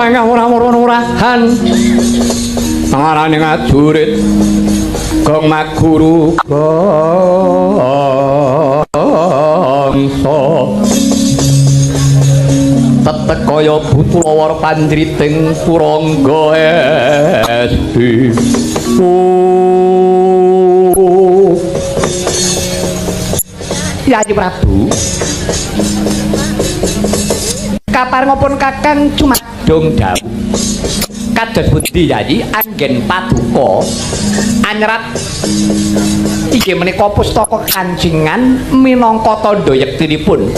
mangga ora-ora-orahan ngarane ngajurit gong maguru gongso tetek kaya butulawar pandriting purangga esti Yayi Prabu kaparengipun Kakang Cumadung dawuh kados pundi Yayi anggen paduka anyerat inggih menika pustaka kancingan minangka tandha yektinipun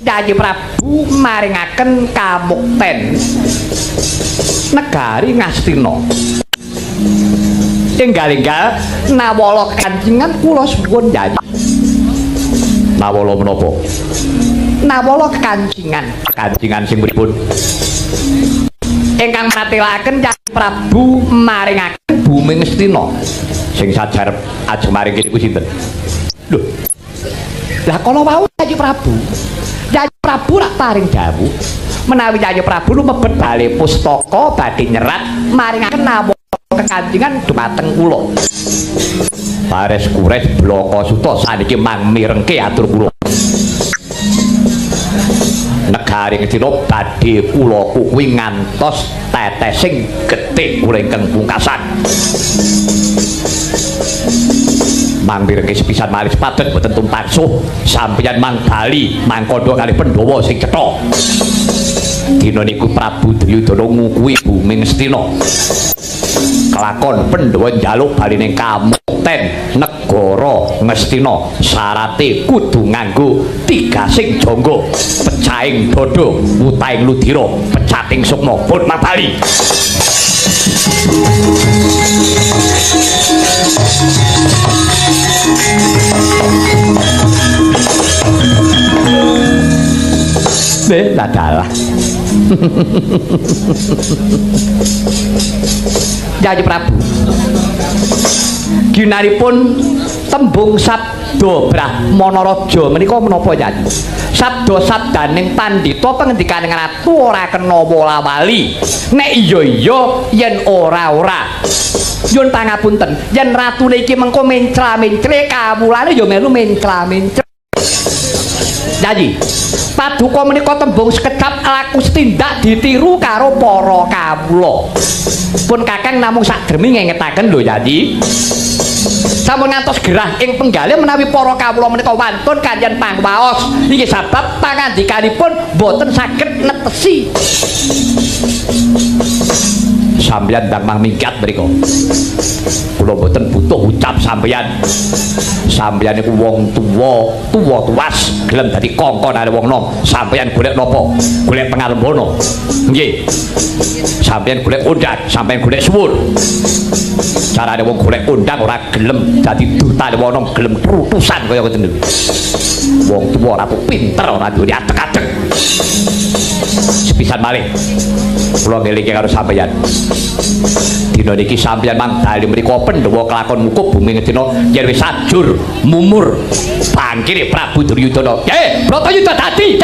Yayi Prabu maringaken kamukten negari Ngastina enggal-enggal nawala kancingan kula suwun Yayi nawala menapa nawala kancingan sing pripun ingkang matelaken Yayi Prabu maringaken bumi Ngastina sing sajarep ajeng maring niku sinten lho lah kala wau Yayi Prabu rak paring dawuh menawi Yayi Prabu lumebet bali pustaka badhe nyerat maringaken nawala kekancingan dumateng kula Pares kures bloko suta saniki mang mirengke atur kula negari Ngastina badhe kula kuwi ngantos tetesing getih kula ingkang pungkasan mang mirengke sepisan malih sepadan boten tumpaksuh sampeyan mang bali mangkandha kalih Pandhawa sing cetha dina niku Prabu Duryudana ngukuhi bumi Ngastina kelakon Pandhawa njaluk baline kamukten negara Ngastina syarate kudu nganggo tigasing jangga pecahing dada utaing ludira pecating sukma pun mabali ladalah Yayi Prabu ginanipun tembung sabda Brahmana Raja menika menapa Yayi sabda-sabdaning pandhita pangendikaning ratu ora kena wola-wali nek iya yen ora nyuwun pangapunten yen ratune iki mengko mencra-mencre kawulane ya melu mencra-mencre Yayi paduka menika tembung sekecap laku setindak ditiru karo para kawula pun Kakang namung sadremi ngengetaken lho Yayi sampun ngantos gerah ing penggalih menawi para kawula menika wantun kanjen pangwaos iki sebab pangandikanipun boten saged netesi sampeyan ndang mang minggat mriku kula boten butuh ucap sampeyan niku wong tuwas gelem dadi kongkonane wong nom sampeyan golek napa golek pangalembana nggih sampeyan golek undang sampeyan golek suwur carane wong golek undang ora gelem dadi dutane wong nom gelem trutusan kaya ngoten niku wong tuwa ora pinter ora duwe atek-atek sepisan malih kula ngelingi karo sampeyan dina niki sampeyan mang bali mriku Pandhawa kelakon mukub bumi Ngastina yen wis sajur mumur bangkire Prabu Duryudana Bratayuda dadi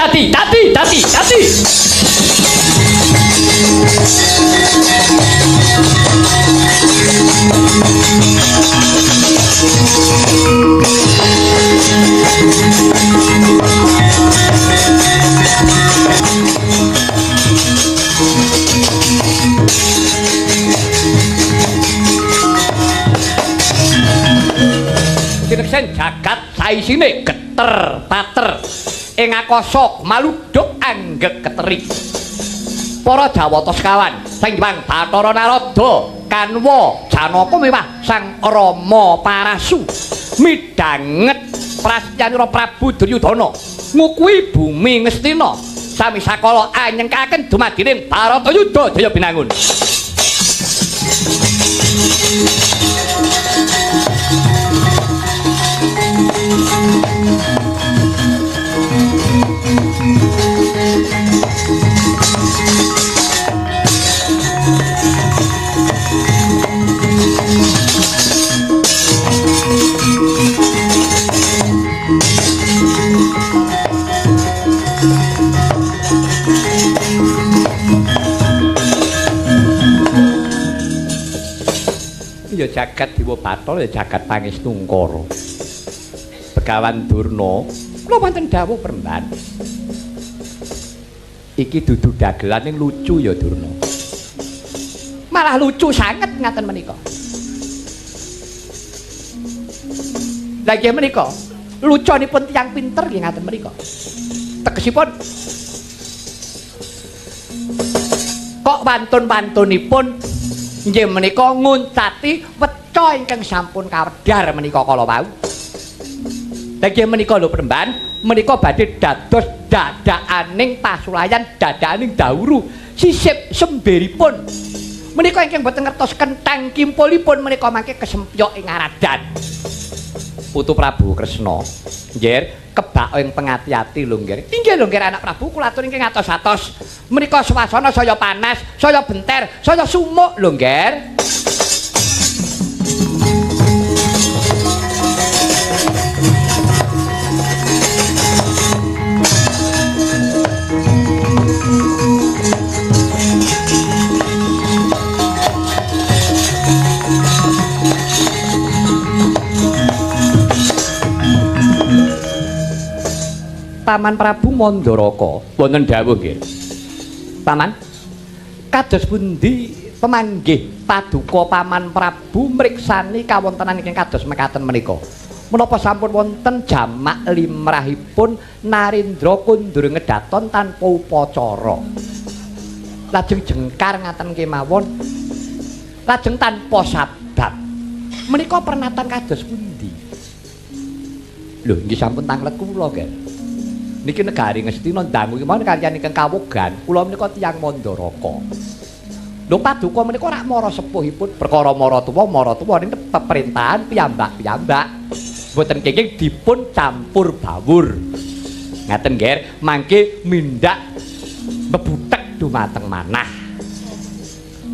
kineksen jagat saisine geter pater ing akasa maluduk anggek keterik para Jawata sekawan sing Hyang Bathara Narada Kanwa Janaka mewah Sang Rama Parasu midhanget prastyanira Prabu Duryudana ngukuhi bumi Ngastina sami sakala anyengkaken dumadining Baratayuda Jaya Binangun ya jagat Dewa Bathara ya jagat Pangestu-ngkara. Begawan Durna, kula wonten dawuh Premban. Iki dudu dagelan ning lucu ya Durna. Malah lucu sanget ngaten menika. Lah nggih menika, luconipun tiyang pinter nggih ngaten menika. Tegesipun kok wantun-wantunipun nggih menika nguncati weca ingkang sampun kawedhar menika kala wau. Lah nggih menika lho Premban, menika badhe dados dadakaning pasulayan, dadakaning dawuru sisip semberipun. Menika ingkang boten ngertos kenthang kimpulipun menika mangke kesempyok ing aradan. Putu Prabu Kresna. Nggih, kebak ing pengati-ati lho nggih. Inggih lho nggih anak Prabu kula aturi ingkang atos-atos. Menika swasana saya panas, saya benter, saya sumuk lho nggih. Paman Prabu Mandaraka wonten dawuh nggih. Paman, kados pundi pemanggih paduka Paman Prabu mriksani kawontenan ingkang kados mekaten menika? Menapa sampun wonten jamak limrahipun Narendra kundur ngedaton tanpa upacara. Lajeng jengkar ngaten kemawon. Lajeng tanpa sabab. Menika pernatan kados pundi? Lho, nggih sampun tanglet kula nggih. Niki negari Ngastina dangu kemawon kaliyan ingkang kawogan kula menika tiyang Mandaraka. Lho paduka menika rak mara sepuhipun perkara mara tuwa ning peperintahan piyambak-piyambak. Mboten kenging dipun campur bawur. Ngaten nggih, mangke mindak bebutek dumateng manah.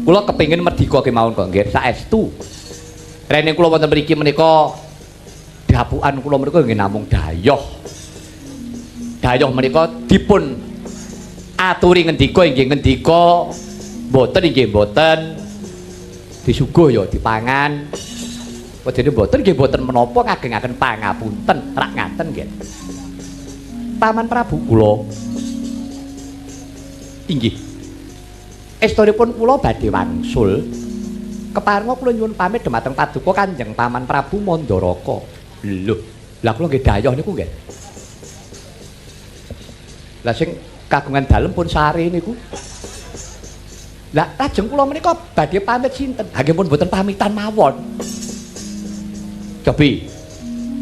Kula kepengin merdika kemawon kok nggih saestu. Rene kula wonten mriki menika dapukan kula menika nggih namung dayoh. Dayoh menika dipun aturi ngendika inggih ngendika mboten inggih mboten disuguh ya dipangan. Wedene mboten nggih mboten menapa ngagengaken pangapunten rak ngaten nggih. Paman Prabu kula inggih estunipun kula badhe wangsul keparenga kula nyuwun pamit dhumateng paduka Kanjeng Paman Prabu Mandaraka. Lho, lah kula nggih dayoh niku nggih. Lah sing kagungan dalem pun sare niku. Lah lajeng kula menika badhe pamit sinten? Nggih pun mboten pamitan mawon. Cobi.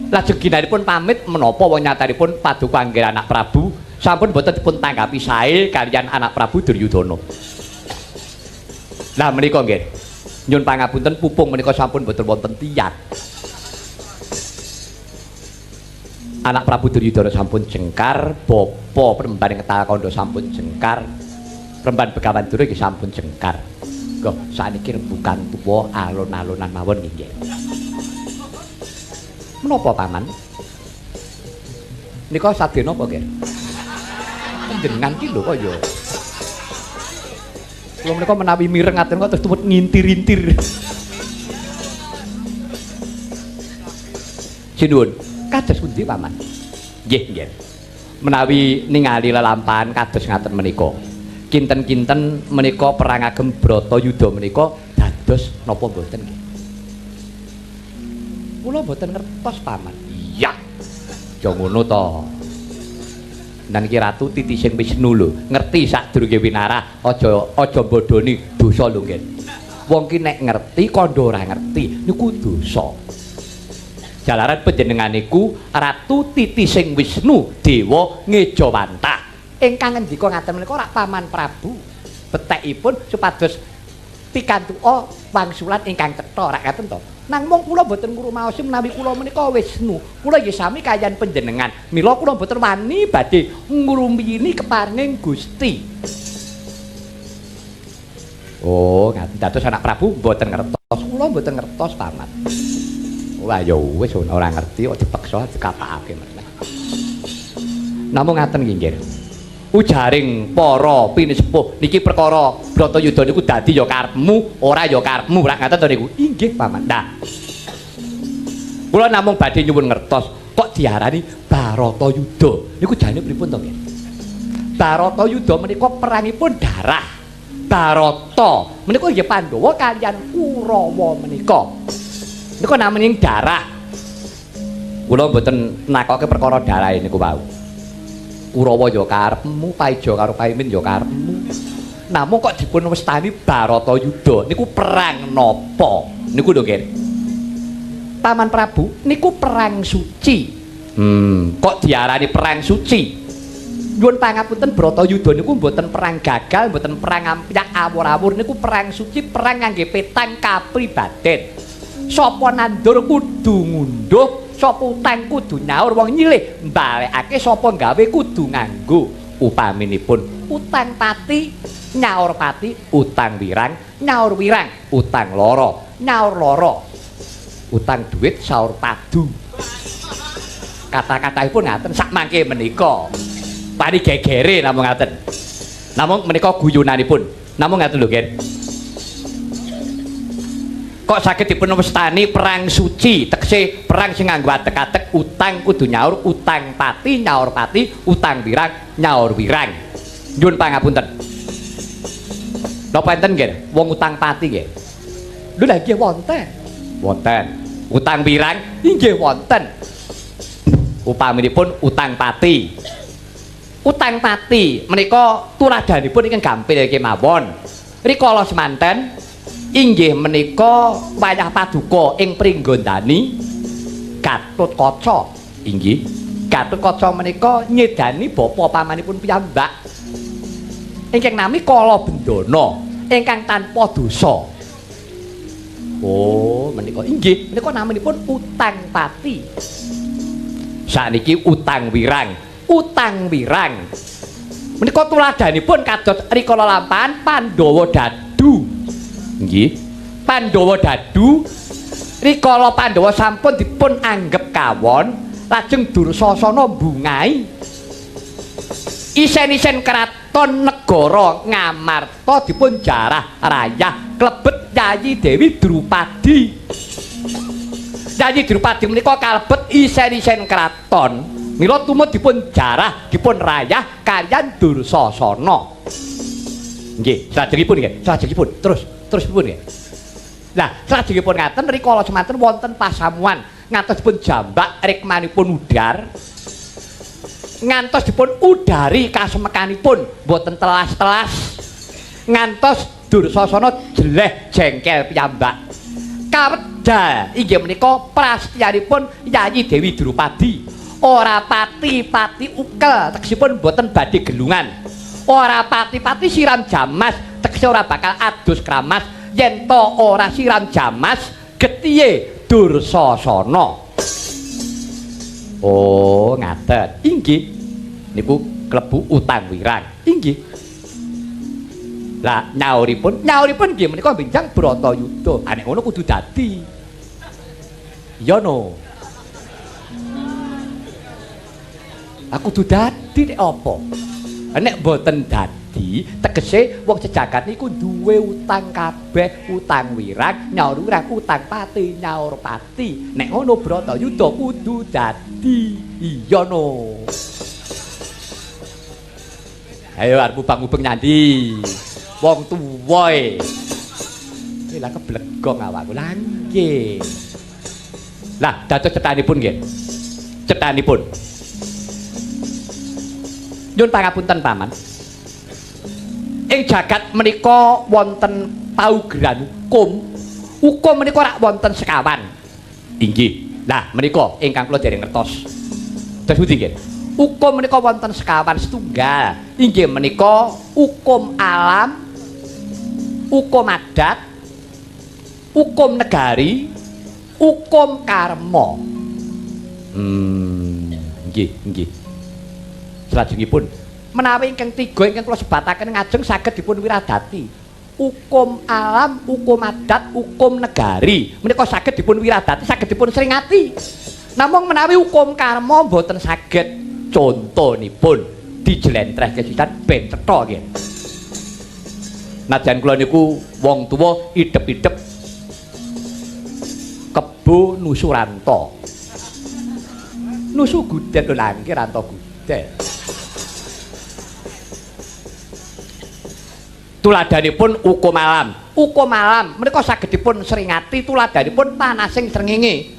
Lajeng ginanipun pamit menapa wong nyatanipun paduka anggih anak Prabu sampun mboten dipun tanggapi sae kaliyan anak Prabu Duryudana. Lah menika nggih. Nyun pangapunten pupung menika sampun mboten wonten tiyang. Anak Prabu Duryudana sampun jengkar, bapa Premban ing Takanda sampun jengkar, Premban Begawan Dura nggih sampun jengkar. Nggih, sakniki rembugan tuwa alun-alunan mawon nggih. Menapa paman? Nika sadene napa nggih? Panjenengan ki lho kaya. Kula menika menawi mireng ngaten kok terus tuwet ngintir-intir. Sinuwun. Kados pundi paman? Nggih, nggih. Menawi ningali lelampahan kados ngaten menika. Kinten-kinten menika perang agem Bratayuda menika dados napa mboten nggih? Kula mboten ngertos paman. Iya. Ya ngono to. Nang iki Ratu Titising Wisnu lho, ngerti sadurunge winarah aja bodhoni dosa lho nggih. Wong ki nek ngerti kandha ora ngerti niku dosa. Jalaran panjenengan niku Ratu Titising Wisnu Dewa Ngejawanta. Ingkang ngendika ngaten menika rak Paman Prabu. Betekipun supados pikantuka wangsulan ingkang cetha rak ngaten to. Nang mung kula boten ngrumaosi menawi kula menika Wisnu. Kula nggih sami kaliyan panjenengan. Mila kula boten wani badhe ngrumpini keparenging Gusti. Oh, ngaten dados anak Prabu boten ngertos. Kula boten ngertos Paman. Wah ya wis ora ngerti kok dipaksa dikapakake meneh. Namung ngaten nggih. ujaring para pinisepuh niki perkara Bratayuda niku dadi ya karepmu ora ya karepmu ora ngaten to niku inggih paman. Nah kula namung badhe nyuwun ngertos kok diarani Bratayuda niku jane pripun to nggih? Bratayuda menika perangipun darah. Barata menika nggih Pandhawa kaliyan Kurawa menika. Niku namanya darah. Kula mboten nakoke perkara darah niku wau. Kurawa ya karepmu, Paija karo Paimin ya karepmu. Namung kok dipun wastani Bratayuda niku perang napa? Niku lho nggih. Paman Prabu niku perang suci. Kok diarani perang suci? Nyuwun pangapunten Bratayuda niku mboten perang gagal, mboten perang ampyak awur-awur niku perang suci, perang ngangge petang kapribaden. Sapa nandur kudu ngunduh, sapa utang kudu nyaur, wong nyilih mbalekake sapa gawe kudu nganggo. Upaminipun utang pati, nyaur pati, utang wirang, nyaur wirang, utang loro, nyaur loro. Utang duit saur padu. Kata-katahipun ngaten sak mangke menika. Pari gegere namung ngaten. Namung menika guyonanipun. Namung ngaten lho, Gen. Kok saged dipun wastani perang suci, tegese perang sing nganggo atek-atek, utang kudu nyaur, utang pati, nyaur pati, utang wirang, nyaur wirang. Nyuwun pangapunten. Napa enten nggih wong utang pati nggih? Lho lha nggih wonten. Wonten. Utang wirang inggih wonten. Upaminipun utang pati. Utang pati menika tuladanipun ingkang gampil kemawon. Rikala semanten inggih menika wayah paduka ing Pringgondani Gatotkaca. Inggih, Gatotkaca menika nyedani bapa pamanipun piyambak ingkang nami Kala Bendana ingkang tanpa dosa. Oh, menika inggih, menika namanipun utang pati. Sakniki utang wirang. Utang wirang menika tuladanipun kados rikala lampahan Pandhawa Dadu. Nggih, Pandhawa Dadu rikala Pandhawa sampun dipun anggep kawon, lajeng Dursasana mbungai isen-isen kraton negara Ngamarta dipun jarah rayah klebet Yayi Dewi Drupadi. Yayi Drupadi menika kalebet isen-isen kraton. Mila tumut dipun jarah, dipun rayah kaliyan Dursasana. Nggih, salajengipun nggih, salajengipun terus pun nggih. Lah, salajengipun ngaten rikala semanten wonten pasamuan ngantos dipun jambak rikmanipun udar. Ngantos dipun udari kasemekanipun boten telas-telas. Ngantos Dursasana jeleh jengkel piyambak. Kawedal inggih menika prastiyanipun Yayi Dewi Drupadi. Ora pati-pati ukel tegesipun boten badhe gelungan. Ora pati-pati siram jamas tegese ora bakal adus kramas yen to ora siram jamas getihe Dursasana. Oh, ngaten. Inggih. Niku klebu utang wirang. Inggih. Lah nyauripun nggih menika benjang Bratayuda. Ah nek ngono kudu dadi. Iya no. Aku kudu dadi nek apa? Nek mboten dadi, tegese wong sejagat niku duwe utang kabeh, utang wirang, nyaur wirang, utang pati, nyaur pati. Nek ngono Bratayuda kudu dadi. Iya no. Ayo arep mubeng-mubeng nyandi. Wong tuwa e. Lah keblegong awakku. Lah nggih. Lah dados cetanipun nggih. Cetanipun. Nyuwun pangapunten paman. Ing jagat menika wonten paugeran hukum. Hukum menika rak wonten sekawan. Inggih. Nah, menika ingkang kula dereng ngertos. Terus pundi nggih? Hukum menika wonten sekawan setunggal. Inggih menika hukum alam, hukum adat, hukum negari, hukum karma. Nggih. Salajengipun menawi ingkang tiga ingkang kula sebataken ngajeng saged dipun wiradati. Hukum alam, hukum adat, hukum negari menika saged dipun wiradati, saged dipun seringati. Namung menawi hukum karma boten saged. Contonipun dijlentrehke sisan ben cetha nggih. Najan kula niku wong tuwa idep-idep kebo nusuranta. Nusu gudel lho nangke ranta gudel. Tuladanipun ukum alam. Ukum alam menika saged dipun seringati tuladanipun panasing srengenge.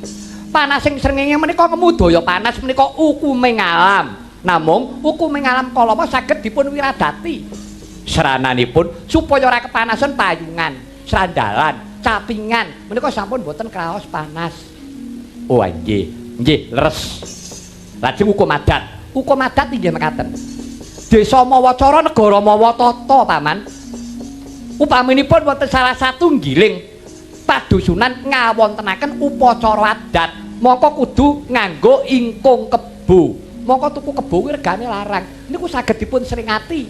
Panasing srengenge menika ngemudaya panas menika ukuming alam. Namung ukuming alam kalapa saged dipun wiradati. Serananipun supaya ora kepanasan payungan, srandalan, capingan menika sampun boten kraos panas. Oh nggih, nggih leres. Lajeng hukum adat. Hukum adat inggih mekaten. Desa mawa cara negara mawa tata, Paman. Upaminipun wonten salah satunggiling padusunan ngawontenaken upacara adat, mongko kudu nganggo ingkung kebo. Mongko tuku kebo kuwi regane larang. Niku saged dipun seringati.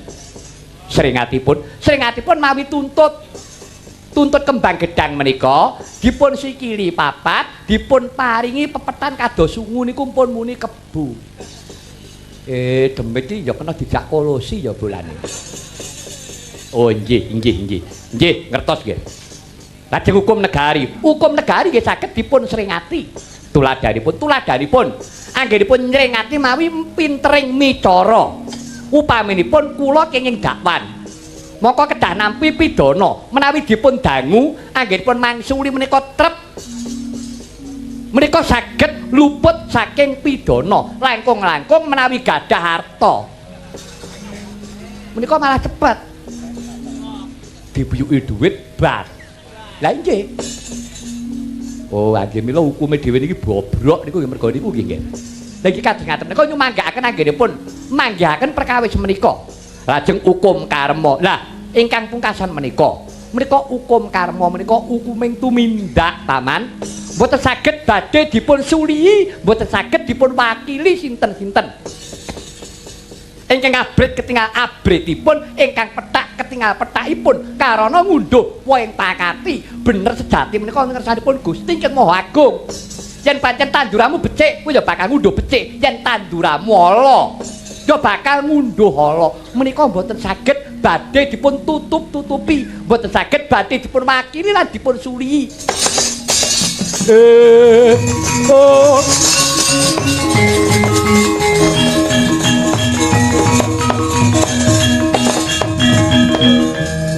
Seringatipun mawi tuntut kembang gedang menika dipun sikili papat, dipun paringi pepetan kados sungu niku pun muni kebo. Demit iki ya kena dijak kolosi ya bolane. Oh nggih, ngertos nggih. Lajeng hukum negari. Hukum negari nggih saged dipun seringati. Tuladhanipun anggenipun nyringati mawi pintering micara. Upaminipun kula kenging dakwan. Mongko kedah nampi pidana menawi dipun dangu anggenipun mangsuli menika trep. Menika saged luput saking pidana, langkung-langkung menawi gadah harta. Menika malah cepet. Dibuyuki dhuwit bar. Lah nggih. Oh, anggih mila hukume dhewe niki bobrok niku nggih mergo niku nggih. Lah iki kados ngaten menika nyumanggaaken anggenipun manggihaken perkawis menika. Lajeng hukum karma. Lah, ingkang pungkasan menika hukum karma menika hukuming tumindak, Paman. Mboten saged badhe dipun sulihi, mboten saged dipun wakili sinten-sinten. Ingkang abrit ketingal abritipun, ingkang petak ketingal petakipun karana ngunduh poing pakati bener sejati menika ngersanipun Gusti ingkang Maha Agung. Yen pancen tanduramu becik, kowe ya bakal ngunduh becik. Yen tanduramu ala, ya bakal ngunduh ala. Menika mboten saged badhe dipun tutup-tutupi, mboten saged badhe dipun wakili lan dipun sulihi.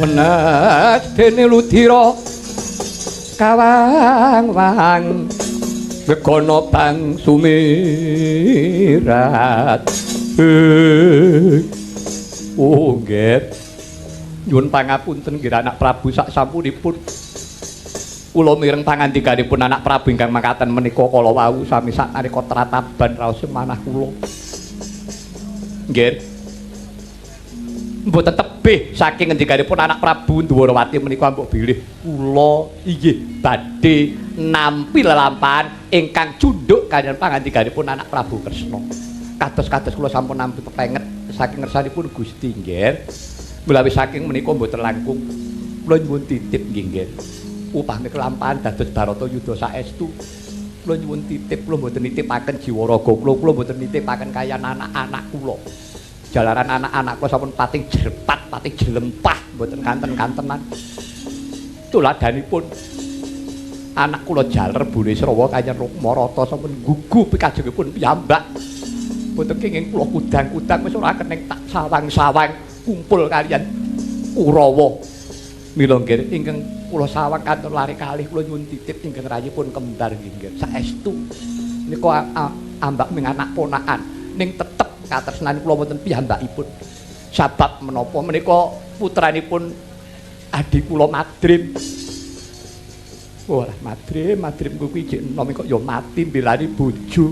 Wenas dene ludira kawang-wang Gegono bang sumirat. Oh nggih. Nyuwun pangapunten nggih anak Prabu sak sampunipun. Kula mireng pangandikanipun anak Prabu ingkang mangkaten menika kala wau sami sak nalika trataban raos manah kula. Nggih. Mboten tebih saking ngendikanipun anak Prabu Ndwarawati menika mbok bilih kula inggih badhe nampi lelampahan ingkang cundhuk kaliyan pangandikanipun anak Prabu Kresna. Kados-kados kula sampun nampi pepenget saking ngersanipun Gusti nggih. Mulawi saking menika mboten langkung kula nyuwun titip nggih. Upami kelampahan dados Barata Yudha saestu. Kula nyuwun titip, kula mboten nitipaken jiwa raga kula mboten nitipaken kayan anak-anak kula. Jalaran anak-anak kula sampun pating jerpat, pating jelempah mboten kanten-kantenan. Tuladhanipun anak kula Jaler Burisrawa kayan Rukmarata sampun gugu pikajengipun piyambak. Mboten kenging kula kudang-kudang wis ora keneng tak sawang-sawang kumpul kalian Kurawa. Mila nggih ingkang kula sawang kantor lari kalih kula nyuwun titip ingkang rayipun kembar nggih saestu nika ambak ming anak ponakan ning tetep katresnan kula wonten piyambakipun. Sabab menapa menika putranipun adik kula Madrim. Wah, Madrim kuwi jek enom kok ya mati mbelani bojo.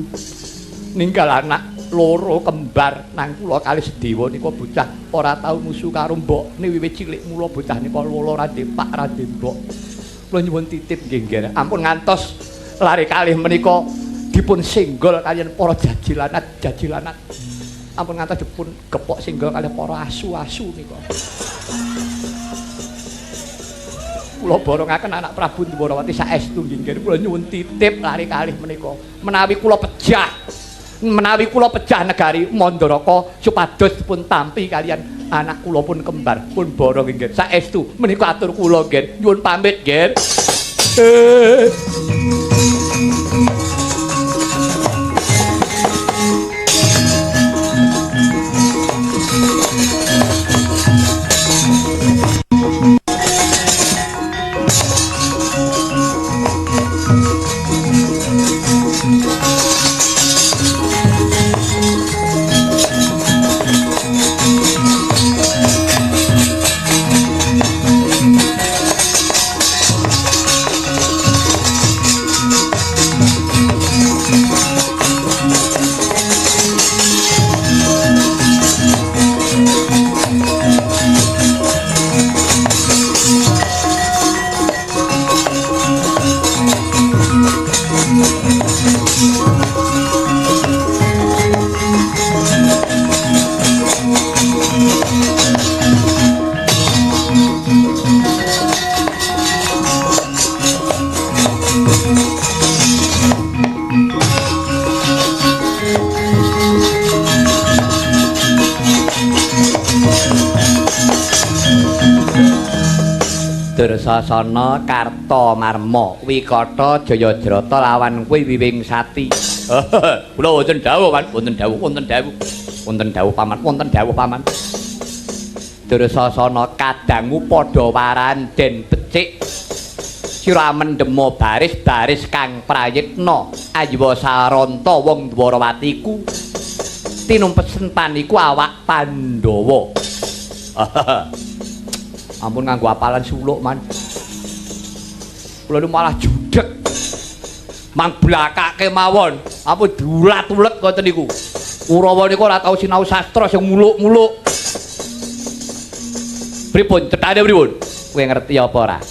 Ninggal anak loro kembar nang kula kalih Sedewa nika bocah ora tau musuh karo mbokne wiwit cilik mula bocah nika lolo radepak radembok. Kula nyuwun titip nggih. Ampun ngantos lari kalih menika dipun singgol kaliyan para jajilanat. Ampun ngantos dipun gepok singgol kalih para asu-asu nika. Kula borongaken anak Prabu Ndwarawati saestu nggih. Kula nyuwun titip lari kalih menika menawi kula pejah menawi kula pejah negari Mandaraka supados pun tampi kalian anak kula pun kembar pun bara nggih. Saestu menika atur kula nggih. Nyuwun pamit nggih. Dursasana Karta Marma Wikata Jayadrata lawan kuwi Wiwingsati. Kula wonten dawuh kan, wonten dawuh paman. Dursasana kadangu padha waranden becik sira mendemo baris-baris kang prayitna Ayuwa Saranta wong Dwarawatiku tinumpesen paniku awak Pandhawa. Ampun nganggo apalan suluk man. Kula malah judeg. Mang blakake mawon. Ampun dulat-ulet ngoten niku. Kurawa niku ora tau sinau sastra sing muluk-muluk. Pripun cethane pripun? Kowe ngerti apa ora?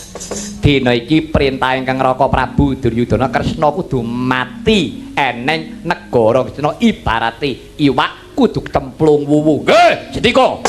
Dina iki perintah ingkang Raka Prabu Duryudana Kresna kudu mati eneng negara Kresna ibarate iwak kudu templung wuwu. Nggih, Jendika.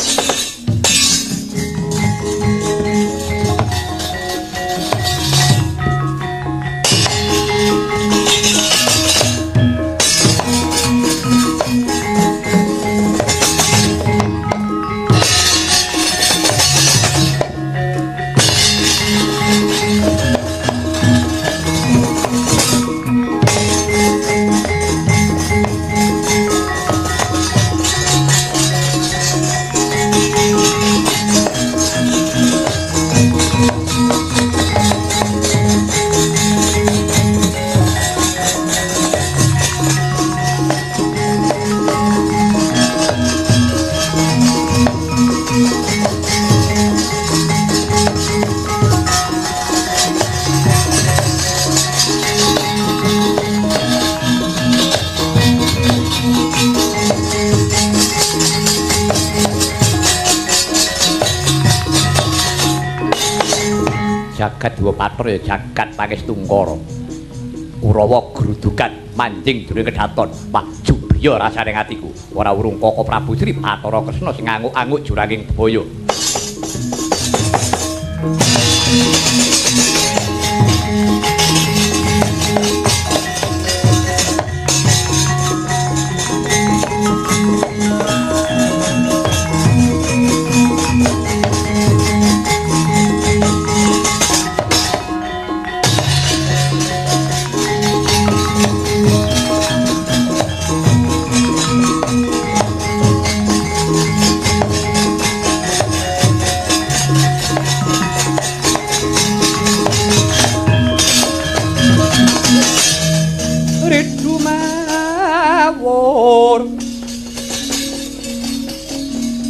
Jagat Dewa Patra ya jagat Pangestungkara. Kurawa grudukan manjing jroning kedaton. Wah, jubriya rasane atiku. Ora urung Kaka Prabu Sri Bathara Kresna sing anguk-anguk juranging bebaya.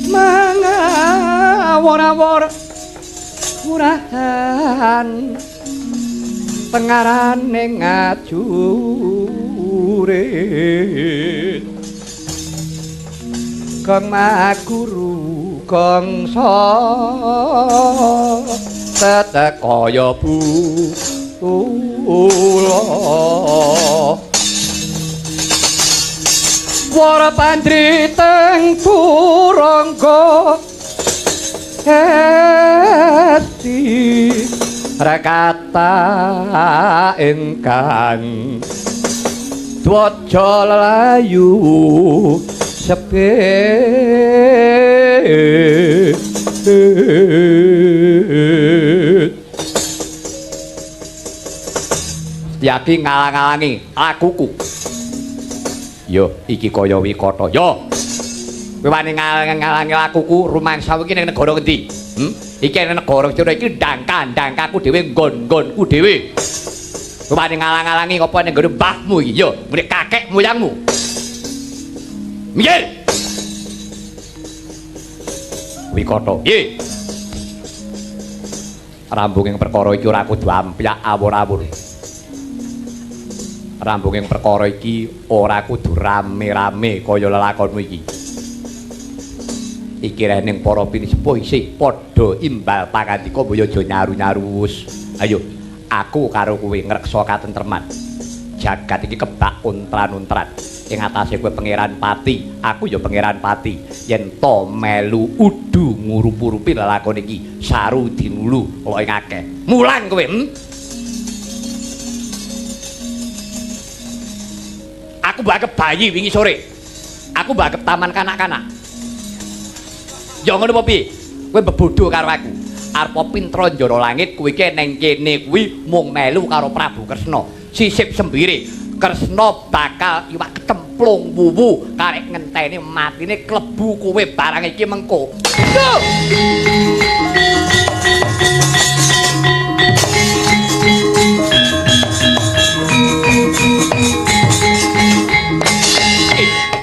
Mangawor-awor murahan pengarane ngajurit kang maguru gangsa tetekaya bula wara pandri teng purangga hati rakata ingkang Dwaja layu sepe Yaki ngalang-alangi akuku. Yo, iki kaya Wikata. Yo. Kowe wani ngalang-alangi akuku rumangsa iki ning negara ngendi? Iki ning negara Cina iki ndang-ndangkaku dhewe nggon-nggonku dhewe. Kowe wani ngalang-alangi apa ning nggone mbahmu iki? Yo, ngene kakek moyangmu. Minggir. Wikata. Nggih. Rambunging perkara iki ora kudu ampyak awur-awur. Rambunging perkara iki ora kudu rame-rame kaya lelakonmu iki. Iki rening para pinisepuh isih padha imbal pangandika mbaya aja nyaru-nyaru wus. Ayo, aku karo kowe ngreksa katentreman. Jagat iki kebak untran-untran. Ing atase kowe pangeran pati, aku ya pangeran pati. Yen to melu udu ngurup-urupi lelakon iki, saru dinulu kok ing akeh. Mulang kowe, Aku mbakep bayi wingi sore. Aku mbakep taman kanak-kanak. Ya ngono apa piye? Kowe bebodo karo aku. Arep pintra njara langit kowe iki ning kene kuwi mung melu karo Prabu Kresna. Sisip sembire. Kresna bakal iwak ketemplung wuwu karek ngenteni matine klebu kowe barang iki mengko.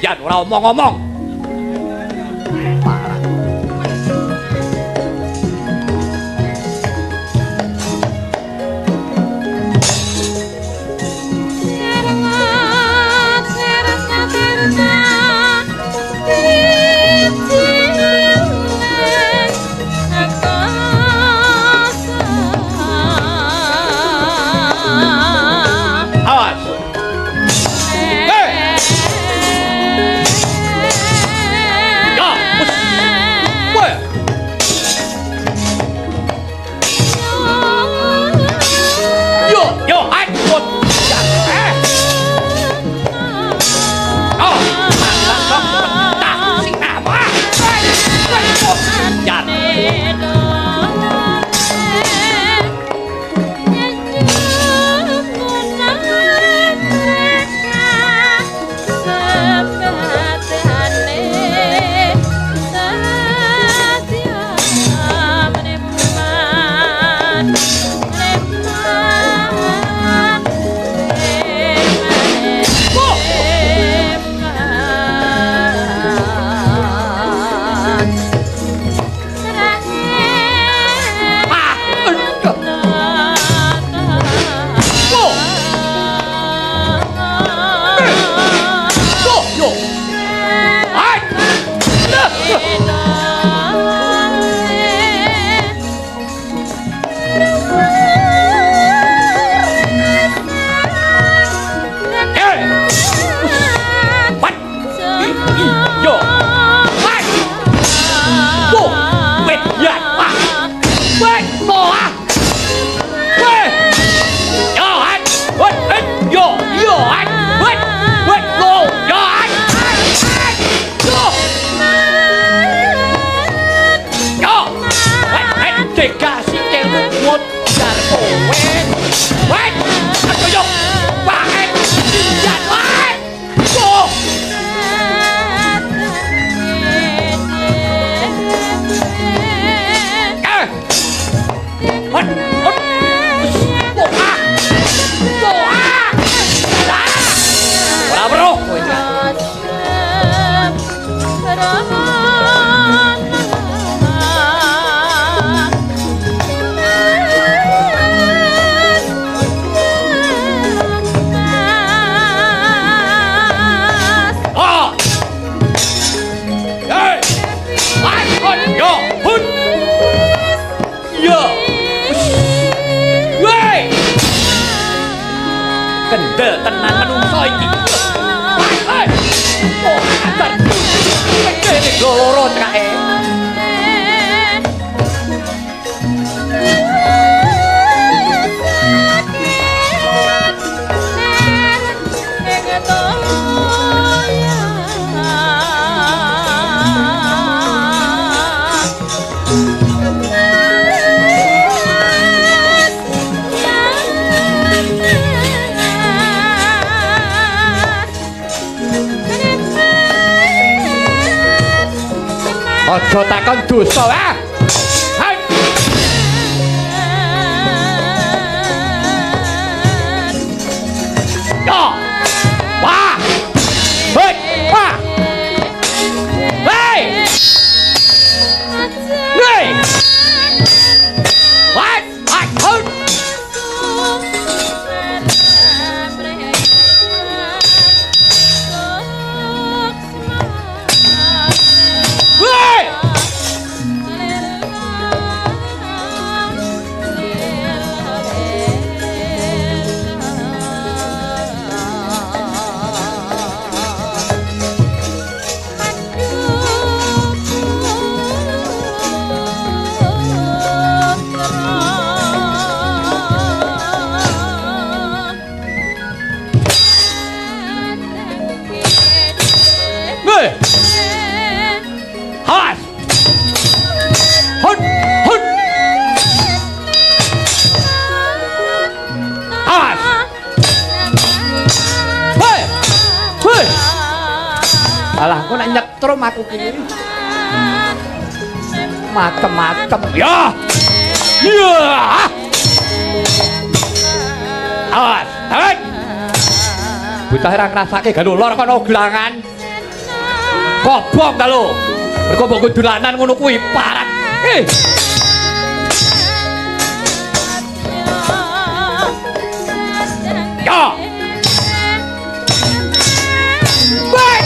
Jan ora omong-omong. Kendel tenan menungso iki. Hei. Oh, antar. Kene loro cekake. Ngeto aja takon dosa ah. Hai. Yo. Wah. Hei, wah. Hei. Hei. What? What? Hold. Awas! Hut! Hut! Awas! Hei! Hei! Alah, kok nak nyetrum aku kini? Macem-macem. Ya! Ya! Awas! Hei! Bocah ora ngrasake galo lor kono gelangan. Kobong kalau mereka mbok dolanan ngono kuwi parah. Ya. Wah.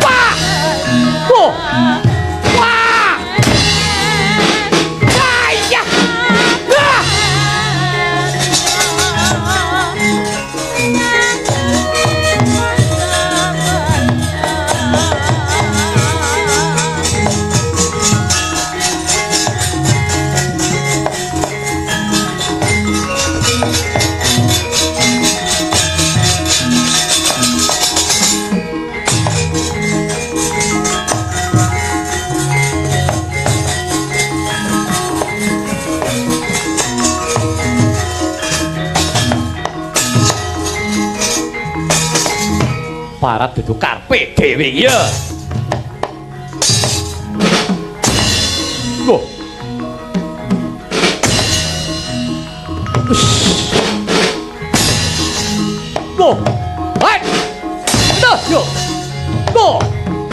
Wah. Oh. Wah. Ya. Ah. Parat dudu karpe dhewe ya. Loh. Loh. Hai. Tuh, yo. Tuh.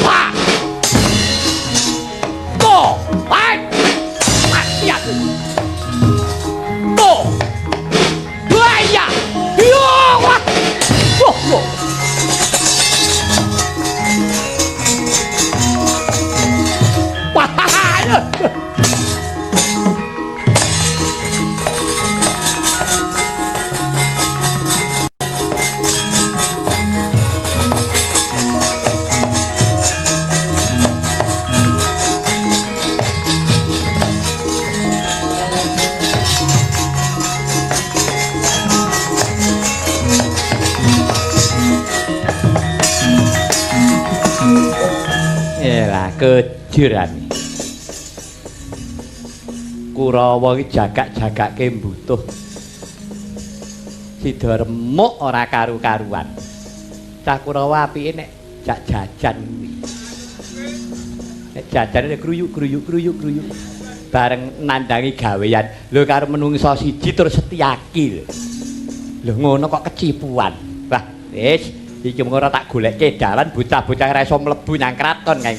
Ha. Tuh. Hai. Mati aku. Tuh. Buaya. Yo. Wah. Loh, loh. Yalah kejuran. Kurawa iki jagak-jagake mbutuh. Sida remuk ora karu-karuan. Cah Kurawa apike nek jak jajan kuwi. Nek jajane kruyuk. Bareng nandangi gawean. Lho karo menungso siji terus Setyaki lho. Lho ngono kok kecipuan. Wah, wis iki mung ora tak golekke dalan bocah-bocah ora iso mlebu nang kraton kae.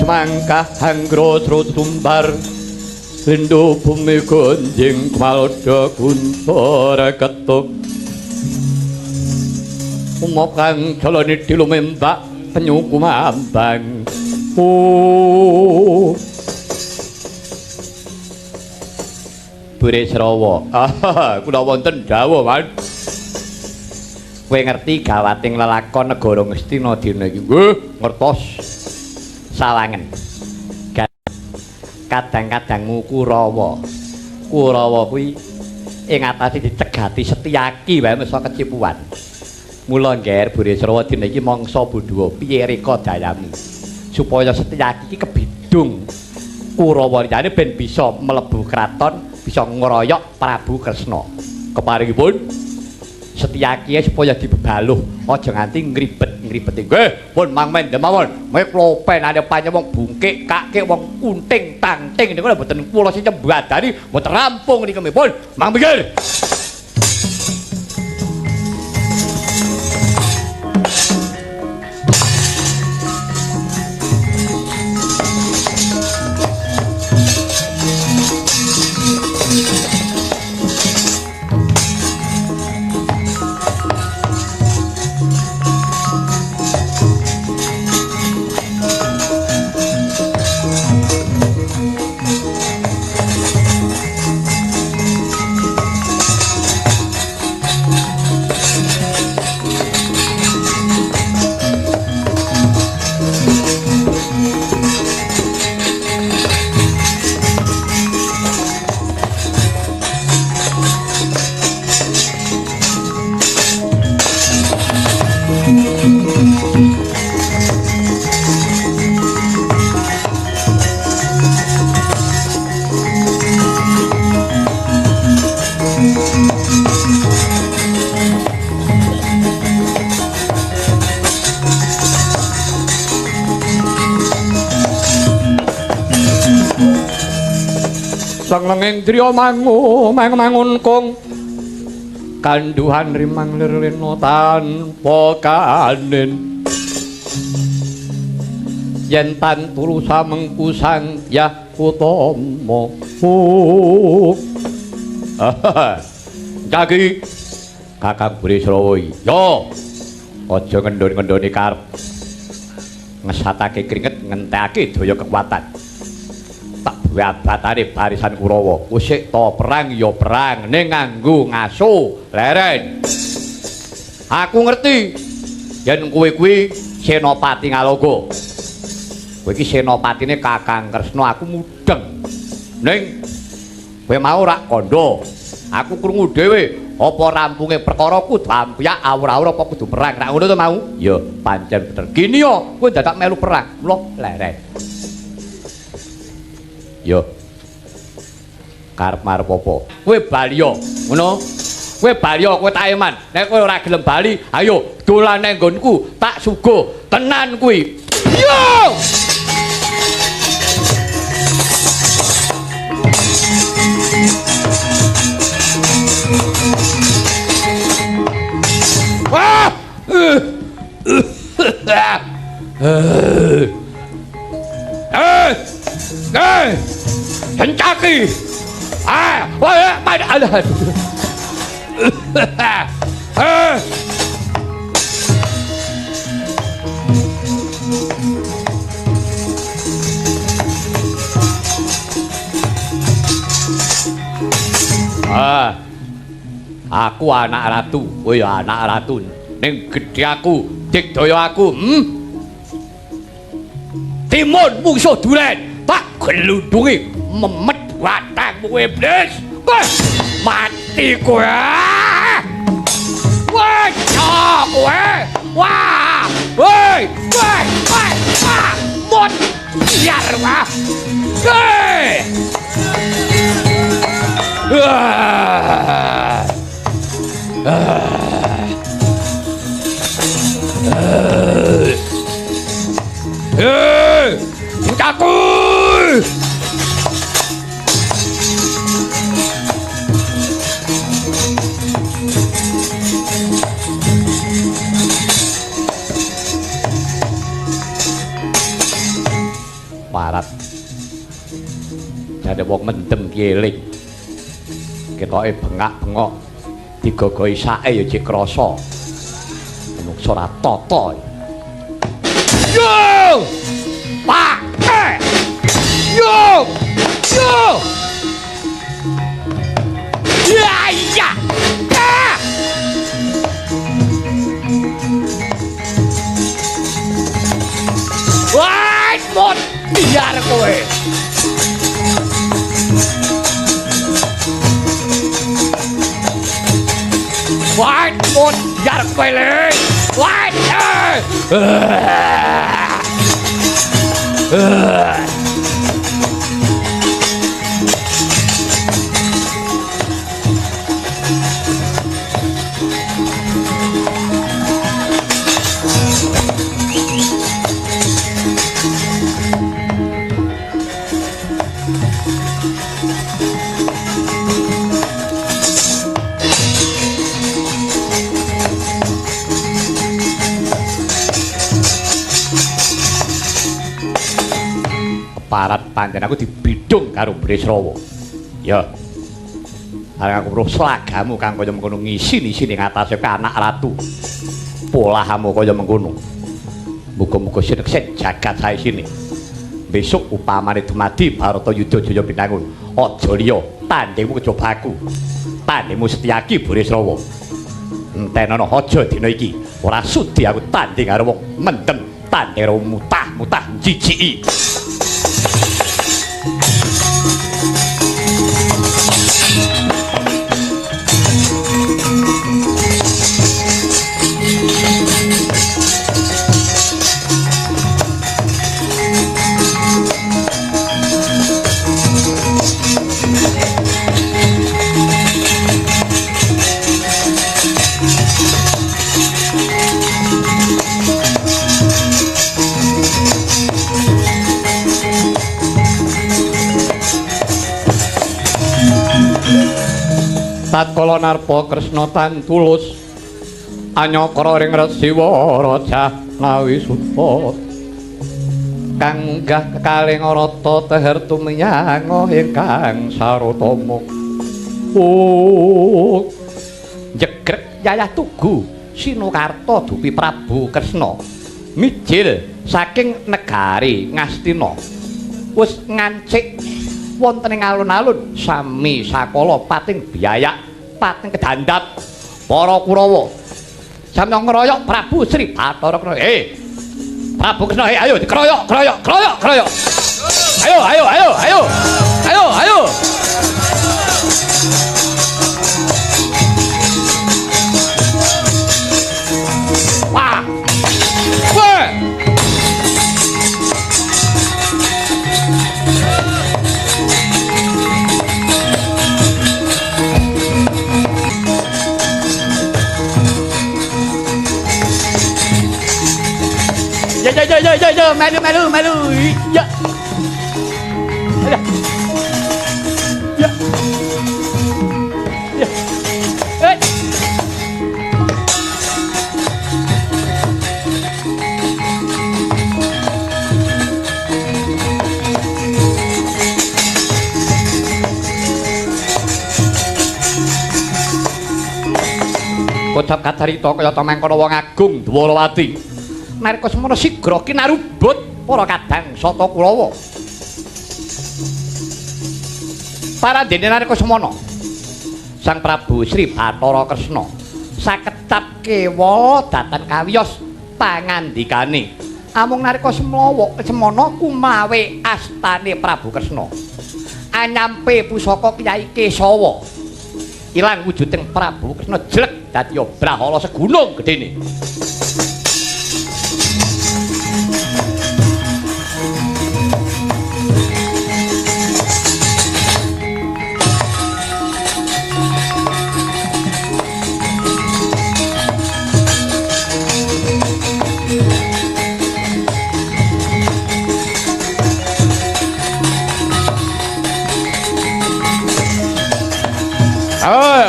Mangkah hanggro trut tumbar Lendo bumi gonjing Kmaloda kuntara ketuk Umop kang jalani dilumembak Penyu kumambang Bure Srawa kula wonten dawuh man Kowe ngerti gawating lelakon negara Ngastina dina iki? Nggih, ngertos. Sawangen. Kadang-kadang Kurawa. Kurawa kuwi ing atase dicegati Setyaki wae mesa kecipuan. Mula ngger Burisrawa dina iki mangsa Bandhawa piye reka dayamu supaya Setyaki iki kebidung Kurawa liyane ben bisa mlebu kraton, bisa ngroyok Prabu Kresna. Keparingipun Setyaki supaya dibebaluh aja nganti ngribet-ngribeti. Nggih, pun mangmen mawon. Mek klopenane panjenengan wong bungkik, kakek wong kunting, tangting niku mboten kula sing nyembadani, mboten rampung niku pun. Mang pikir. Sangenging driya mangun kong kanduhan rimang lirino tanpa kanen yen tan turu samengku sang yah utama jagi Kakang Burisrawa yo aja ngendon-ngendoni karep ngesatake kringet ngentekake daya kekuatan batane barisan Kurawa usik to perang ya perang ning nganggo ngaso leren aku ngerti yen kowe kuwi senopati Ngaloga kowe iki senopatine Kakang Kresna aku mudeng ning kowe mau rak kandha aku krungu dhewe apa rampunge perkara kudu ampiak awur-awur apa kudu perang rak ngono to mau ya pancen bener gini yo kowe dadak melu perang lho leren yo karep marep apa kowe baliya ngono kowe baliya kowe tak eman nek kowe ora gelem bali ayo dolan nang nggonku tak suguh tenan kuwi yo wah Setyaki wah aduh aku anak ratu oh ya anak ratu ning gedhe aku digdaya aku timun mungsuh duren tak gelundungi memet batangmu iblis mati kowe wah kowe wah woi woi wah mot biar wah Aku parat jane wong mendem kieling ketoke bengak-bengok digogoi sake ya jek krasa menungso ora tata yo pak yo yo ya ya biar kowe. Wait, pun biar kowe le. Wait. Parat pancen aku dibidung karo Bresrawa. Ya. Arek aku weruh slagamu kang kaya mengkono ngisi-isi ning atase anak ratu. Polahamu kaya mengkono. Muga-muga sineksek jagat sae sini. Besok upamane dumadi Barata Yudha Jaya Binangun, aja liya tandingmu kecobaku. Tandingmu Setyaki Bresrawa. Entenono aja dina iki ora sudi aku tanding karo wong mendem, tanding karo mutah-mutah jijiki. Tatkala narpa Kresna tan tulus anyakara ring Resiwa Raja Nawisudha kang munggah kekaling rata teher tumiyang ingkang sarutama jegrek yayah tugu Sinokarta dupi Prabu Kresna mijil saking negari Ngastina wis ngancik wonten ing alun-alun sami sakala pating biayak pating kedandap para Kurawa sami ngeroyok Prabu Sri Bathara Kresna Prabu Kresna ayo dikeroyok kroyok ayo wah Ya, melu. Ya. Ya. Ya. Kocap kacarita kaya ta mangkono wong agung Dwarawati. Narika semana sigra kinarubut para kadang sata Kurawa. Parandene narika semana Sang Prabu Sri Bathara Kresna sakecap kewa dhateng kawiyos pangandikane. Amung narika semana kumawe astane Prabu Kresna. Anyampe pusaka Kyai Kesawa. Ilang wujuding Prabu Kresna jlek dadi Brahala segunung gedene.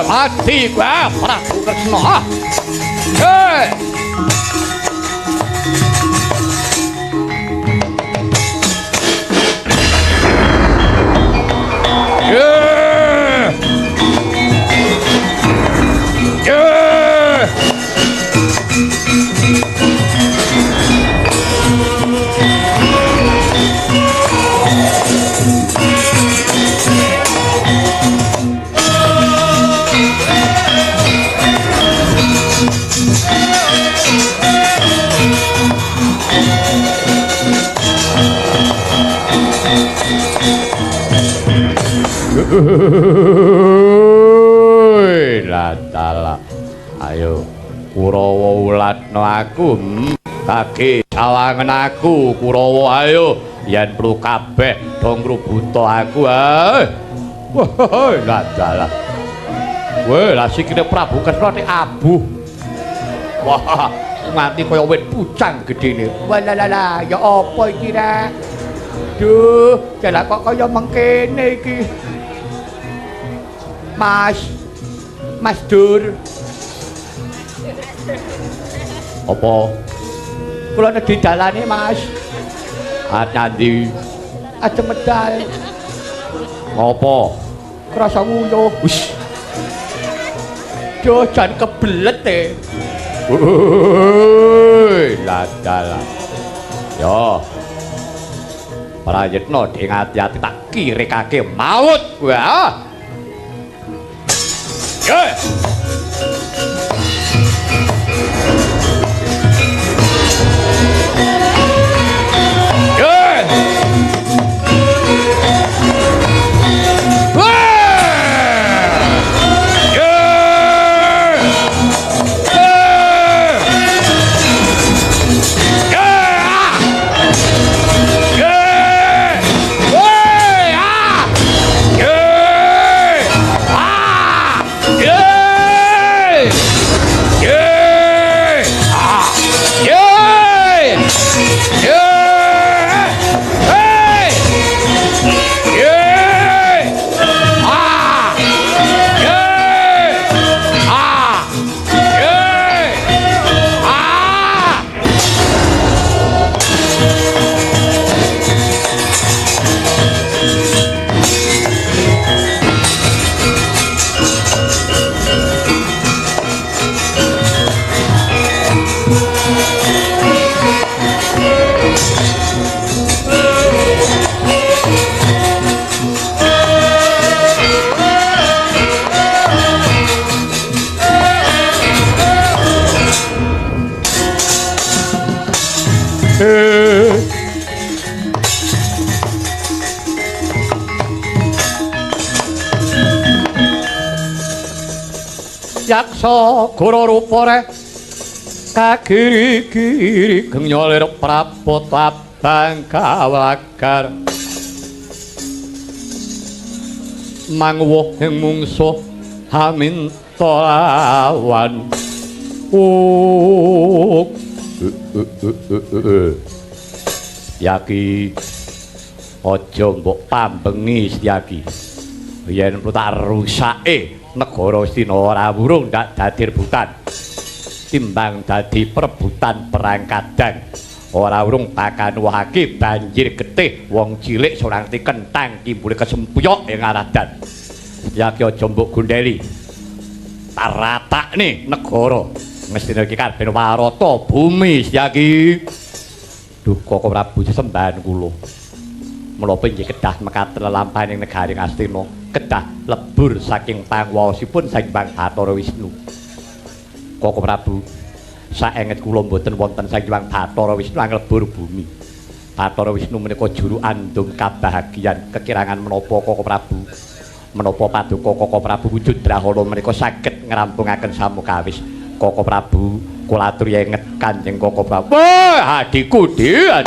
Mati gua Prabu Kresna. Latala. Ayo Kurawa ulatno aku. Kaki sawangen aku Kurawa ayo yen perlu kabeh dong ngrubuta aku wah latala. Weh lah sikile Prabu Kresna nek abuh. Wah nganti kaya wit pucang gedene. Walalala ya apa iki rek? Duh, jalan kok kaya mengkene iki. Mas Dur. Apa? Kula nedhi dalane, Mas. Ati adem medal. Ngopo? Krasa nguyuh. Wis. Duh, jan kebelet e. Ladala. Yo. Prayitna ing ati-ati tak kirikake maut. Wah. Yeah. Yaksa guru rupane kagiri-giri genyolir prapota bangkawagar manguwuh ing mungsuh haminta lawan Yaki aja mbok pambengi Yaki yen tak rusake negara Astina ora wurung ndak dadi rebutan timbang dadi perebutan perang kadang ora urung bakal nuwuhake banjir getih wong cilik sorang ti kentang kimbule kesempuyok ing aradan Yaki aja mbok gondeli taratakne negara mestine iki kabeh warata bumi Yaki duh Koko Prabu sesembahan kula menapa inggih kedah mekaten lelampahaning negaring Astina kedah lebur saking pangwaosipun Sang Hyang Bathara Wisnu Koko Prabu saenget kula mboten wonten Sang Hyang Bathara Wisnu anglebur bumi Bathara Wisnu menika juru andung kabahagian kekirangan menapa Koko Prabu menapa paduka Koko Prabu wujud Drahana menika saged ngrampungaken samukawis Koko Prabu kula aturi enget Kanjeng Koko Prabu wah adikku Dian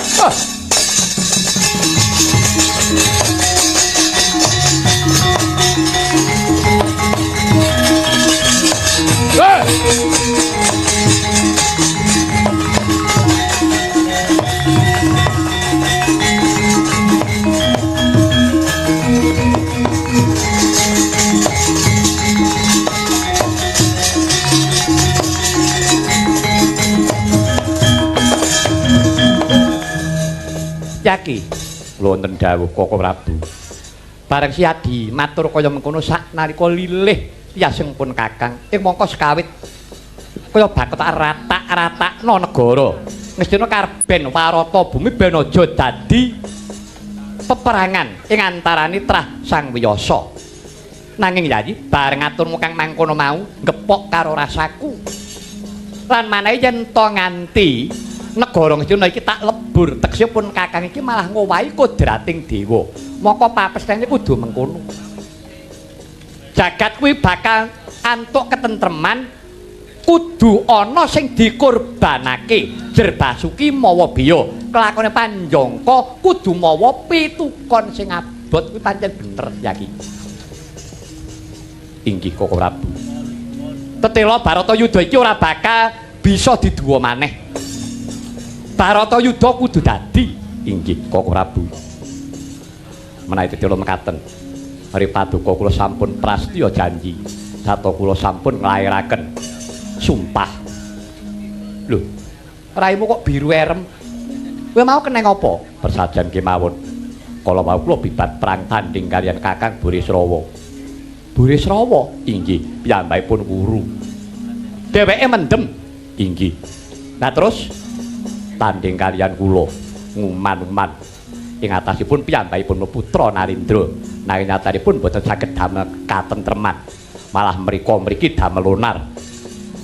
Yaki wonten dawuh Koko Prabu bareng Siadi matur kaya mengkono sak nalika lilih tiyasengipun Kakang ing mangka sekawit kaya bakal ratak-ratakno negara mestine karben warata bumi ben aja dadi peperangan ing antarané Trah Sang Wiyasa nanging Yayi bareng aturmu kang mangkono mau ngepok karo rasaku lan manahe yen to nganti negara Ngastina iki tak lebur teksipun Kakang iki malah ngowahi kodrating dewa maka papestene kudu mengkono jagat kuwi bakal antuk ketentreman kudu ana sing dikorbanake Jer Basuki mawa biya kelakone Panjangka kudu mawa pitukon sing abot kuwi pancen bener Yaki inggih Koko Prabu tetela Baratayuda iki ora bakal bisa diduwa maneh Baratayuda kudu dadi inggih Koko Prabu menawi tetela mekaten Hari Paduka kula sampun prastya janji sato kula sampun nglairaken sumpah lho raimu kok biru erem kowe mau keneng apa persajan kemawon kala wau kula bibat perang tanding kaliyan Kakang Burisrawa inggih piyambakipun wuru dheweke mendem inggih nah terus tanding kaliyan kula nguman-uman ing atasipun piyambakipun putra Narendra nanging nyatanipun boten saged damel katentreman malah mriki damel lunar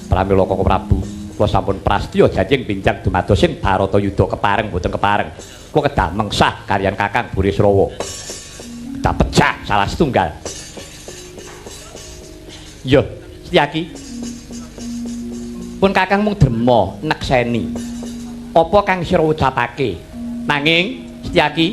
pramila Koko Prabu kula sampun prastya janjing pinjang dumadosing Baratayuda kepareng boten kepareng kula kedah mengsah kaliyan Kakang Burisrawa kedah pecah salah setunggal yo Setyaki pun Kakang mung derma nekseni apa kang sira ucapake nanging Setyaki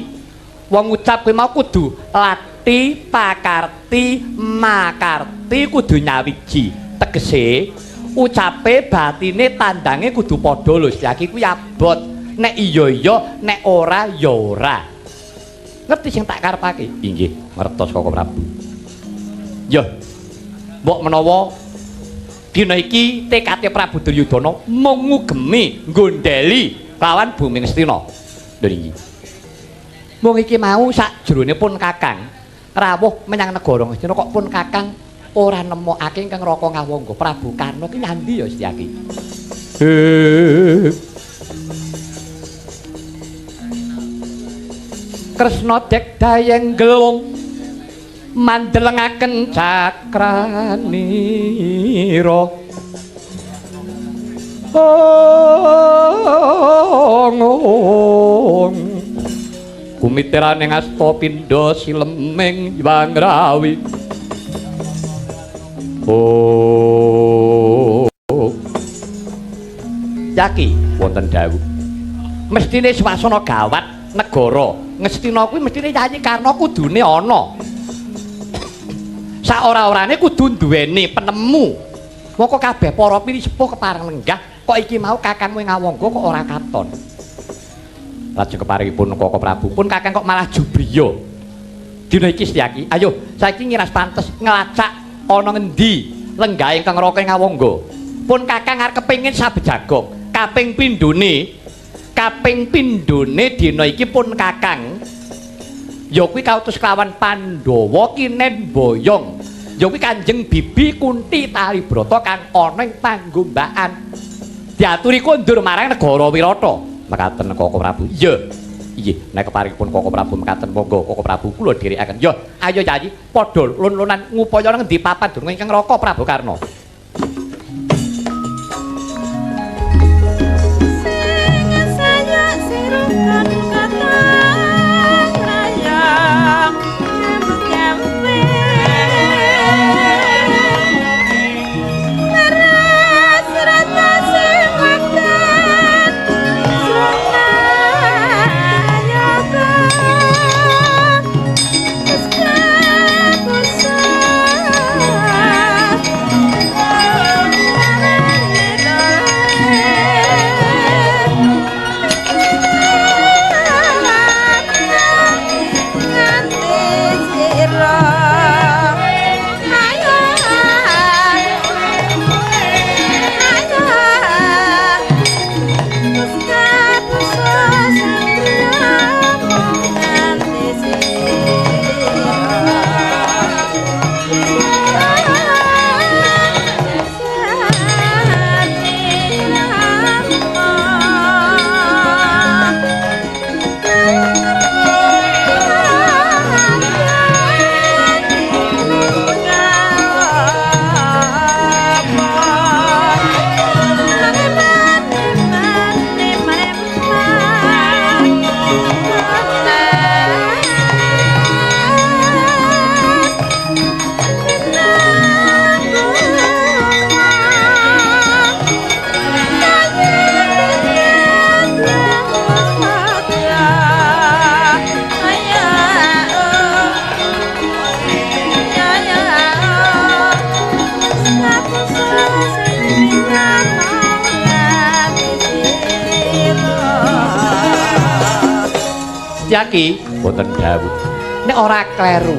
wong ucap kuwi mau kudu lati pakarti makarti kudu nyawiji tegese ucape batine tandange kudu padha lho Setyaki kuwi abot nek iya nek ora ya ora ngerti sing tak karepake inggih ngertos Koko Prabu yo mbok menawa dina iki tekate Prabu Duryudana mung ngugemi nggondheli lawan Bumi Ngastina lho nggih mung iki mau sakjroning pun Kakang rawuh menyang negara Ngastina kok pun Kakang ora nemokake ingkang Raka Ngawangga Prabu Karna ki nyandi ya Setyaki Kresna dek dayeng gelung mandelengaken cakranira kumiteraning asta pindha sileming Jwangrawi Yaki wonten dawuh mestine swasana gawat negara Ngastina kuwi mestine Yayi Karna kudune ana sak ora-orane kudu duweni penemu moko kabeh para piri sepuh kepareng lenggah kok iki mau Kakangmu Ngawangga kok ora katon lajeng keparingipun Koko Prabu pun Kakang kok malah jubriya dina iki Setyaki ayo saiki ngiras pantes ngelacak ana ngendi lenggah ingkang Raka Ngawangga pun Kakang arep kepengin sabejagong kaping pindhone dina iki pun Kakang ya kuwi kautus kelawan Pandhawa kinen boyong ya kuwi Kanjeng Bibi Kunti Talibrata kang ana ing panggombakan diaturi kondur marang negara Wirata mekaten Koko Prabu iya nek keparingipun Koko Prabu mekaten monggo Koko Prabu kula dherekaken ya ayo Yayi padha lun-lunan ngupaya ngendi papan durung ingkang Raka Prabu Karna Yaki boten dawuh. Nek ora kleru,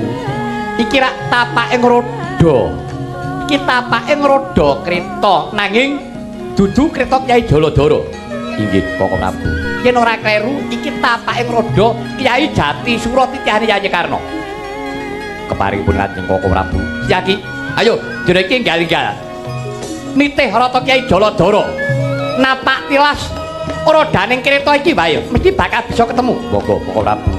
iki rak tapake ngroda. Iki tapake ngroda kreta nanging dudu kreta Kyai Jaladara. Inggih, Koko Prabu. Yen ora kleru, iki tapake ngroda Kyai Jati Sura titihane Yayi Karna. Keparingipun Kanjeng Koko Prabu. Yaki, ayo dene iki enggal-enggal. Nitih rata Kyai Jaladara. Napak tilas rodaning kreta iki wae mesti bakal bisa ketemu. Monggo Koko Prabu.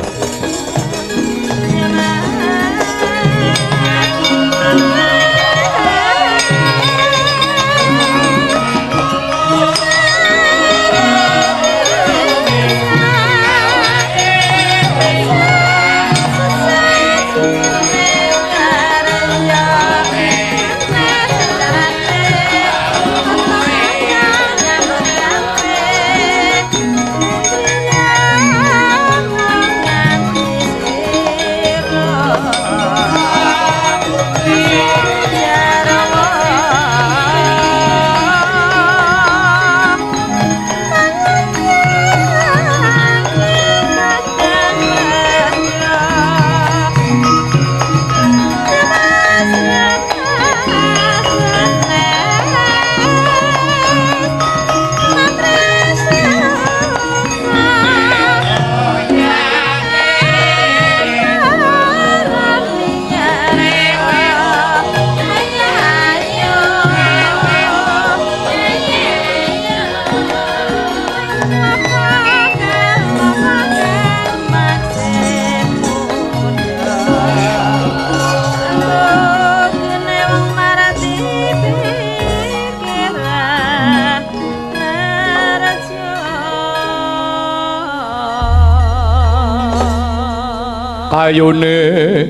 Ayune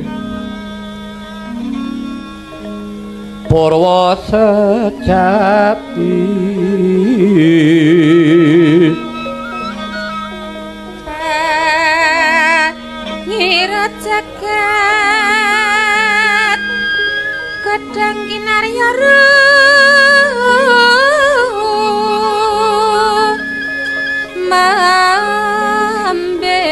Purwa sejati nyirat jagat kadang kinarya mambe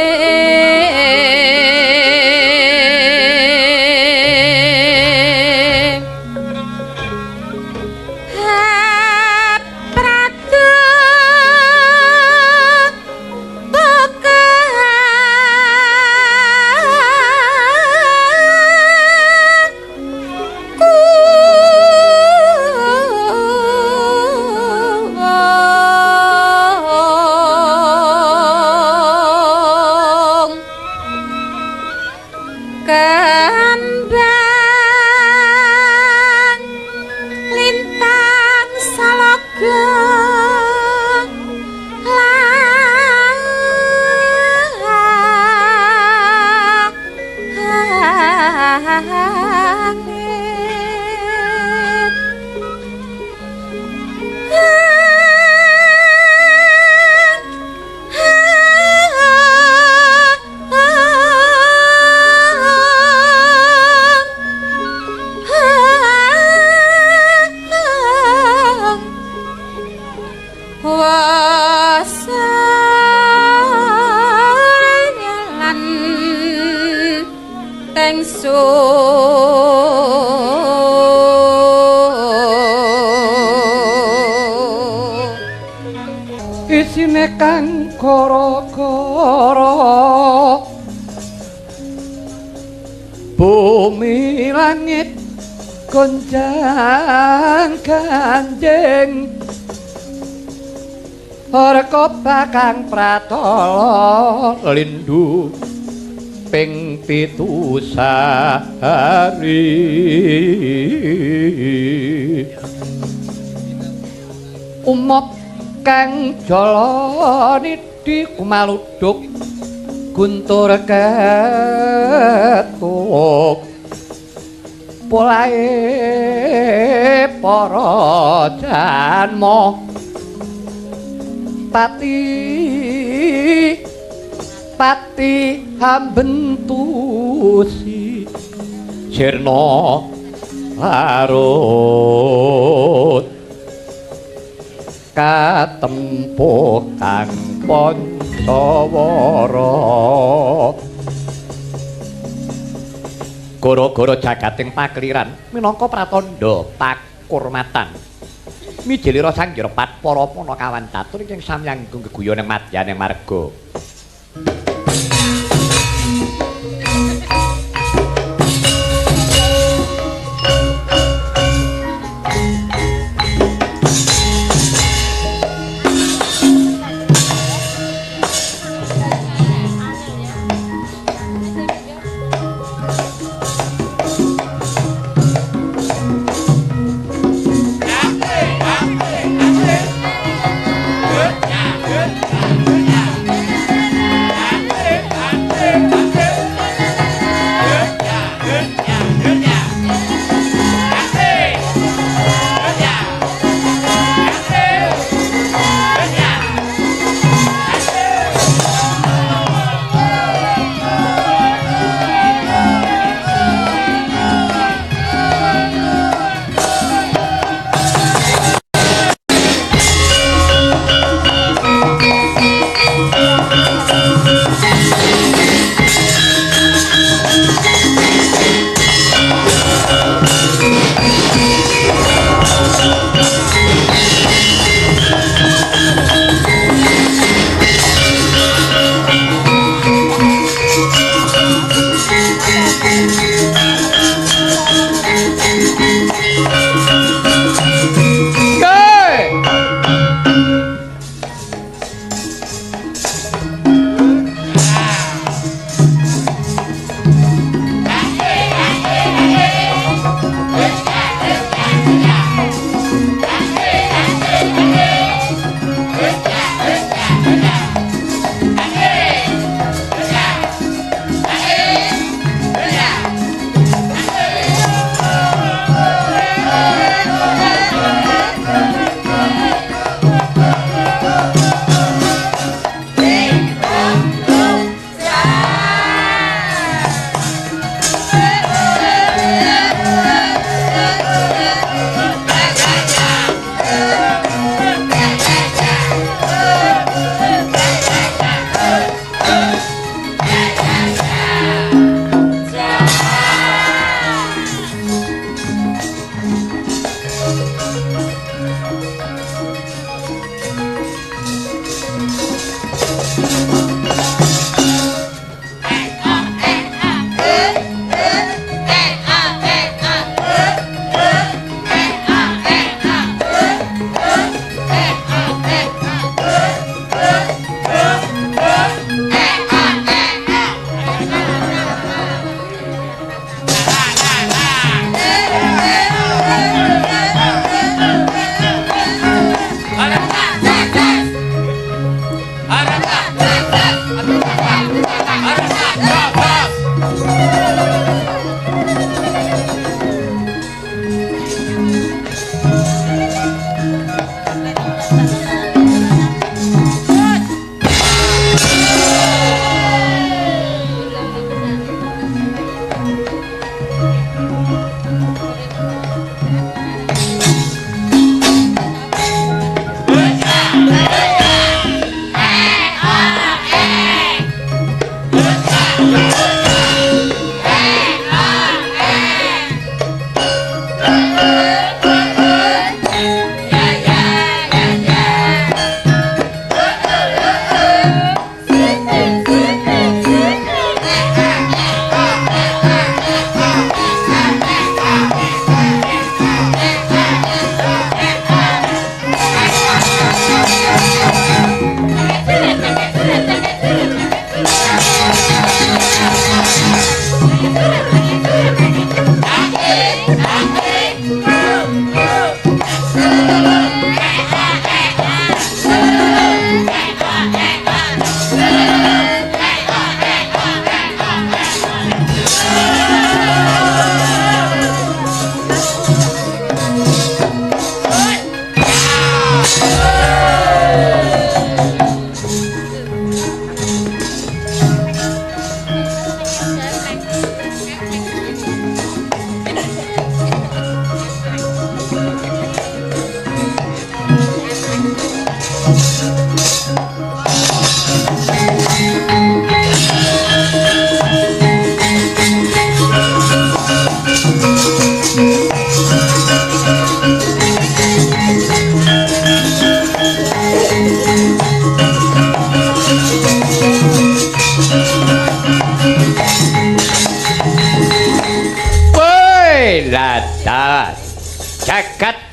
isine kang kara-kara bumi langit gonjang ganjeng Reka bakang pratala lindu ping 7 sahari umop kang jala nidhi kumaluduk guntur ketuk polahe para janma pati hambentusi sirna larut katempuh kang pon Tawara gara-gara jagating pakliran minangka pratandha pakurmatan mijilira sang jrepat para punakawan catur ing samyanggung geguyoning madyaning marga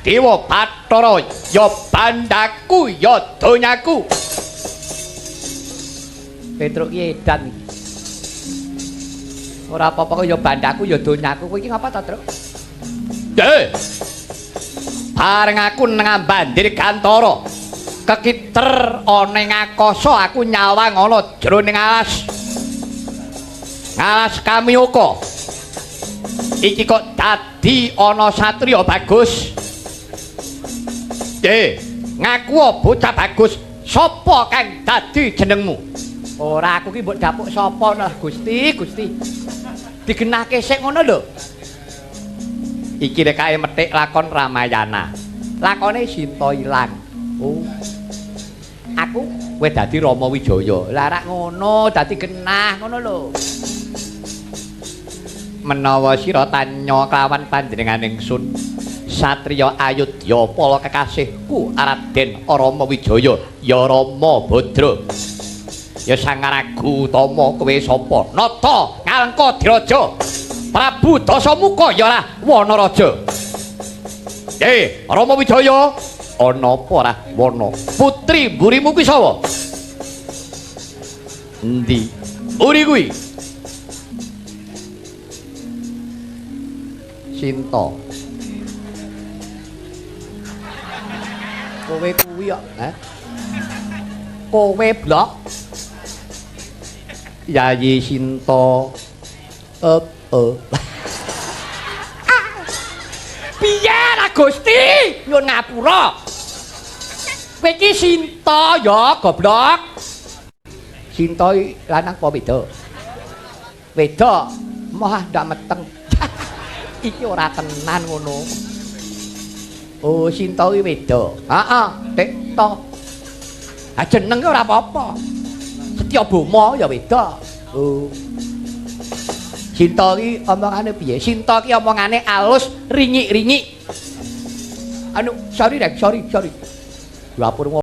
Dewa Bathara ya bandaku ya donyaku. Petruk ki edan iki. Ora apa-apa kok ya bandaku ya donyaku. Kowe iki ngapa ta, Truk? Bareng aku nang bandir Gantara. Kekiter ana ing akasa aku nyawang ana jroning alas. Alas Kamiyaka. Iki kok dadi ana satriya bagus. Ngaku bocah bagus. Sapa kang dadi jenengmu? Ora aku ki mbok dapuk sapa nah Gusti, Gusti. Digenake sik ngono lho. Iki nek kae metik lakon Ramayana. Lakone Sinta ilang. Oh. Aku kowe dadi Rama Wijaya. Lah rak ngono dadi genah ngono lho. Menawa sira tanya kelawan panjenengan ingsun satriya Ayodya pala kekasihku Raden Rama Wijaya ya Rama Badra. Ya Sang Ragu Utama kowe sapa? Nata Ngalengkadiraja. Prabu Dasamuka ya lah Wanaraja. Rama Wijaya ana apa ora wana? Putri mburimu kuwi sapa? Endi? Mburi kuwi. Sinta. Kowe kuwi kok, Kowe blok. Yayi Sinta. Piye ra Gusti? Nyun ngapura. Kowe iki Sinta ya, goblok. Sinta lanang apa wedok? Wedok. Mah ndak meteng. Iki ora tenan ngono. Oh, Sinta kuwi wedok. Heeh, Tikta. Ah jenenge ora apa-apa. Setyabama ya wedok. Oh. Sinta ki omongane piye? Sinta ki omongane alus, ringik-ringik. Anu, sorry. Lapor